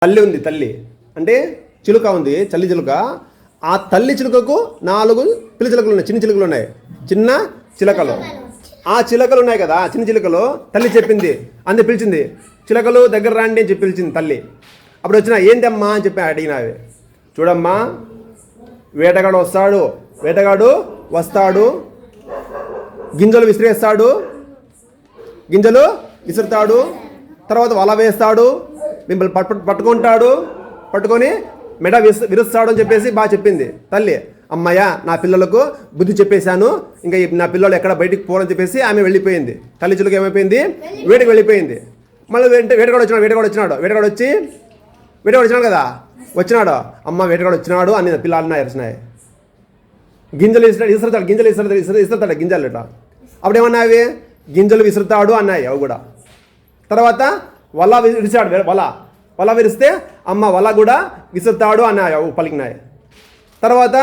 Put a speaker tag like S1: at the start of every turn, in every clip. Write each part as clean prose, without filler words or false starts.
S1: తల్లి ఉంది, తల్లి అంటే చిలుక ఉంది, చల్లి చిలుక. ఆ తల్లి చిలుకకు 4 పిల్ల చిలుకలు ఉన్నాయి, చిన్న చిలుకలు ఉన్నాయి, చిన్న చిలకలు. ఆ చిలకలు ఉన్నాయి కదా, చిన్న చిలుకలు. తల్లి చెప్పింది, అంది పిలిచింది, చిలకలు దగ్గర రండి అని చెప్పి పిలిచింది తల్లి. అప్పుడు వచ్చిన ఏంటమ్మా అని చెప్పి అడిగినవి. చూడమ్మా, వేటగాడు వస్తాడు, గింజలు విసిరుతాడు, తర్వాత వల వేస్తాడు, మిమ్మల్ని పట్టుకొని మెడ విరుస్తాడు అని చెప్పేసి బాగా చెప్పింది తల్లి. అమ్మయ్య, నా పిల్లలకు బుద్ధి చెప్పేశాను, ఇంకా నా పిల్లలు ఎక్కడ బయటికి పోరని చెప్పేసి ఆమె వెళ్ళిపోయింది. తల్లి చిలుక ఏమైపోయింది, వేటకు వెళ్ళిపోయింది. మళ్ళీ వేటగాడు వచ్చినాడు కదా, వచ్చినాడు. అమ్మ వేటగాడు వచ్చినాడు అని పిల్లలు ఎరిసినాయి. గింజలు విసురుతాడు గింజలు ఇట్లా. అప్పుడు ఏమన్నా అవి గింజలు విసురుతాడు అన్నాయి అవి కూడా. తర్వాత వల విరిచాడు, వల విరిస్తే అమ్మ వల కూడా విసురుతాడు అన్నాయి అవి పలికినాయి. తర్వాత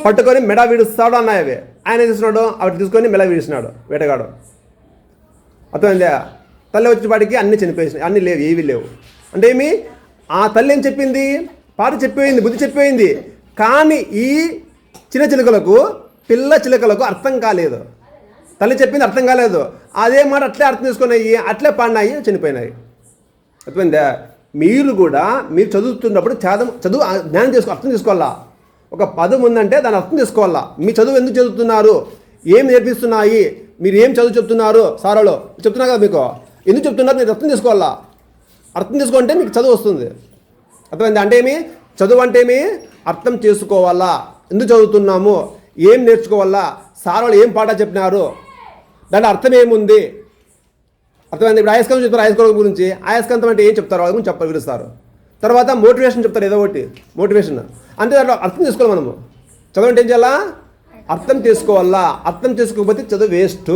S1: పట్టుకొని మెడ విడుస్తాడు అన్నాయి అవి. ఆయన ఏం చేస్తున్నాడు, అవి తీసుకొని మెడ విడిచినాడు వేటగాడు. అర్థమైందా? తల్లి వచ్చేపాటికి అన్నీ చనిపోయినాయి, అన్నీ లేవు, ఏవి లేవు. అంటే ఏమి, ఆ తల్లి ఏం చెప్పింది, పాట చెప్పిపోయింది, బుద్ధి చెప్పిపోయింది. కానీ ఈ చిన్న చిలుకలకు, పిల్ల చిలుకలకు అర్థం కాలేదు. తల్లి చెప్పింది అర్థం కాలేదు. అదే మాట అట్లే అర్థం చేసుకున్నాయి, అట్లే పాడినాయి, చనిపోయినాయి. అర్థమైందా? మీరు చదువుతున్నప్పుడు చదువు జ్ఞానం అర్థం చేసుకోవాలా. ఒక పదం ఉందంటే దాన్ని అర్థం చేసుకోవాలా. మీ చదువు ఎందుకు చదువుతున్నారు, ఏం నేర్పిస్తున్నాయి, మీరు ఏం చదువు చెప్తున్నారు, సారాలో చెప్తున్నారు కదా, మీకు ఎందుకు చెప్తున్నారు మీరు అర్థం చేసుకోవాలా. అర్థం చేసుకుంటే మీకు చదువు వస్తుంది. అర్థమైంది? అంటే ఏమి, చదువు అంటే ఏమి, అర్థం చేసుకోవాలా. ఎందుకు చదువుతున్నాము, ఏం నేర్చుకోవాలా, సారాలు ఏం పాఠ చెప్పినారు, దాంట్లో అర్థం ఏముంది. అర్థమైంది? ఇప్పుడు ఆయస్కాంతం చెప్తారు, ఆయస్కాంతం గురించి. ఆయస్కాంతం అంటే ఏం చెప్తారు, వాళ్ళ గురించి వివరిస్తారు. తర్వాత మోటివేషన్ చెప్తారు, ఏదో ఒకటి మోటివేషన్. అంటే దాంట్లో అర్థం చేసుకోవాలి. మనము చదువు అంటే ఏం చేయాలా, అర్థం చేసుకోవాలా. అర్థం చేసుకోకపోతే చదువు వేస్ట్.